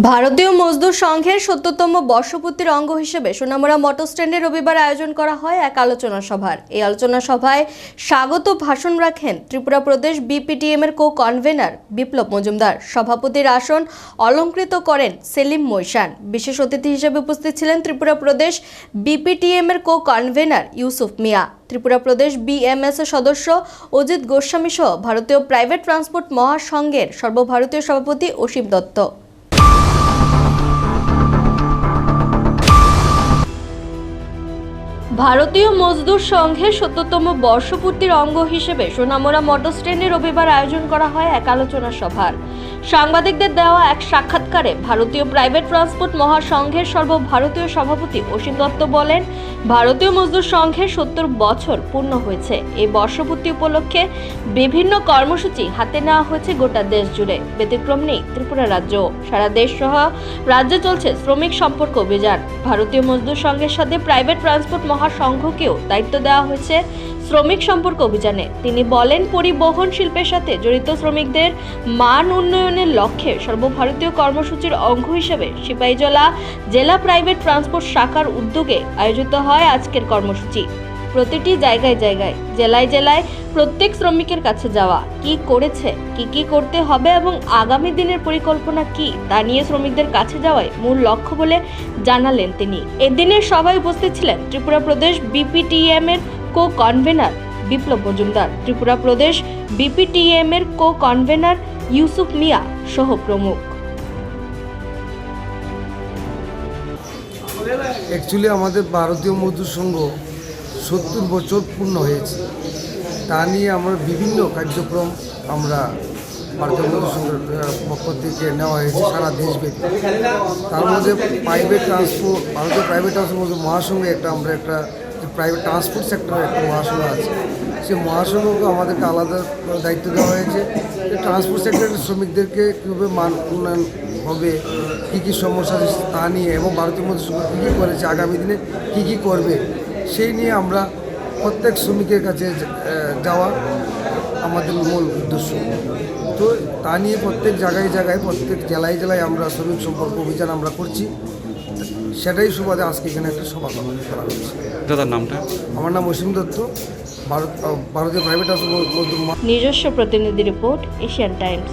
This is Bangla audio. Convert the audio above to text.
ভারতীয় মজদুর সংঘের ৭০তম বর্ষপূর্তির অঙ্গ হিসেবে সোনামুড়া মোটর স্ট্যান্ডে রবিবার আয়োজন করা হয় এক আলোচনা সভার। এই আলোচনা সভায় স্বাগত ভাষণ রাখেন ত্রিপুরা প্রদেশ বিপিটিএম এর কো-কনভেনার বিপ্লব মজুমদার। সভাপতির আসন অলংকৃত করেন সেলিম মৈশান। বিশেষ অতিথি হিসেবে উপস্থিত ছিলেন ত্রিপুরা প্রদেশ বিপিটিএম এর কো-কনভেনার ইউসুফ মিয়া, ত্রিপুরা প্রদেশ বিএমএস এর সদস্য অজিত গোস্বামী সহ ভারতীয় প্রাইভেট ট্রান্সপোর্ট মহাসংঘের সর্বভারতীয় সভাপতি অসীম দত্ত। ভারতীয় মজদুর সংঘের ৭০তম বর্ষপূর্তির অঙ্গ হিসেবে সোনামুড়া মোটর স্ট্যান্ডে রবিবার আয়োজন করা হয় এক আলোচনা সভার। সাংবাদিকদের দেওয়া এক সাক্ষাৎকারে ভারতীয় প্রাইভেট ট্রান্সপোর্ট মহাসংঘের সর্বভারতীয় সভাপতি অসীম দত্ত বলেন, ভারতীয় মজদুর সংঘের ৭০ বছর পূর্ণ হয়েছে। এই বর্ষপূর্তি উপলক্ষে বিভিন্ন কর্মসূচি হাতে নেওয়া হয়েছে গোটা দেশ জুড়ে। ব্যতিক্রম নেই ত্রিপুরা রাজ্য। সারা দেশ সহ রাজ্যে চলছে শ্রমিক সম্পর্ক অভিযান। ভারতীয় মজদুর সংঘের সাথে প্রাইভেট ট্রান্সপোর্ট মহাসংঘকেও দায়িত্ব দেওয়া হয়েছে শ্রমিক সম্পর্ক অভিযানে। তিনি বলেন, পরিবহন শিল্পের সাথে জড়িত শ্রমিকদের মান উন্নয়নের লক্ষ্যে সর্বভারতীয় কর্মসূচির অঙ্গ হিসেবে সিপাহীজলা জেলা প্রাইভেট ট্রান্সপোর্ট শাখার উদ্যোগে আয়োজিত হয় আজকের কর্মসূচি। প্রতিটি জায়গায় জায়গায়, জেলায় জেলায় প্রত্যেক শ্রমিকের কাছে যাওয়া, কি করেছে, কি করতে হবে এবং আগামী দিনের পরিকল্পনা কি তা নিয়ে শ্রমিকদের কাছে যাওয়াই মূল লক্ষ্য বলে জানালেন তিনি। এদিনের সভায় উপস্থিত ছিলেন ত্রিপুরা প্রদেশ বিপিটিএম এর কো-কনভেনার বিপ্লব মজুমদার, ত্রিপুরা প্রদেশ বিপিটিএম এর কো-কনভেনার ইউসুফ মিয়া সহ প্রমুখ। অ্যাকচুয়ালি আমাদের ভারতীয় মজদুর সংঘ ৭০ বছর পূর্ণ হয়েছে। তা নিয়ে আমরা বিভিন্ন কার্যক্রম আমরা ভারতীয় মজদুর সংঘের পক্ষ থেকে নেওয়া হয়েছে সারা দেশব্যাপী। তার মধ্যে ভারতীয় প্রাইভেট ট্রান্সপোর্ট মহাসংঘে আমরা একটা প্রাইভেট ট্রান্সপোর্ট সেক্টরের একটা মহাসংঘ আছে। সেই মহাসংঘকে আমাদেরকে আলাদা দায়িত্ব দেওয়া হয়েছে। ট্রান্সপোর্ট সেক্টরের শ্রমিকদেরকে কীভাবে মান উন্নয়ন হবে, কী সমস্যা আছে তা নিয়ে, এবং ভারতীয় মজদুর সংঘ কী করেছে, আগামী দিনে কী করবে সেই নিয়ে আমরা প্রত্যেক শ্রমিকের কাছে যাওয়া আমাদের মূল উদ্দেশ্য। তো তা নিয়ে প্রত্যেক জায়গায় জায়গায়, প্রত্যেক জেলায় জেলায় আমরা শ্রমিক সম্পর্ক অভিযান আমরা করছি। সেটাই সুবাদে আজকে এখানে একটা সভা করা হচ্ছে। দাদার নামটা? আমার নাম অসীম দত্ত, ভারতীয় প্রাইভেট ট্রান্সপোর্ট। নিজস্ব প্রতিনিধি রিপোর্ট, এশিয়ান টাইমস।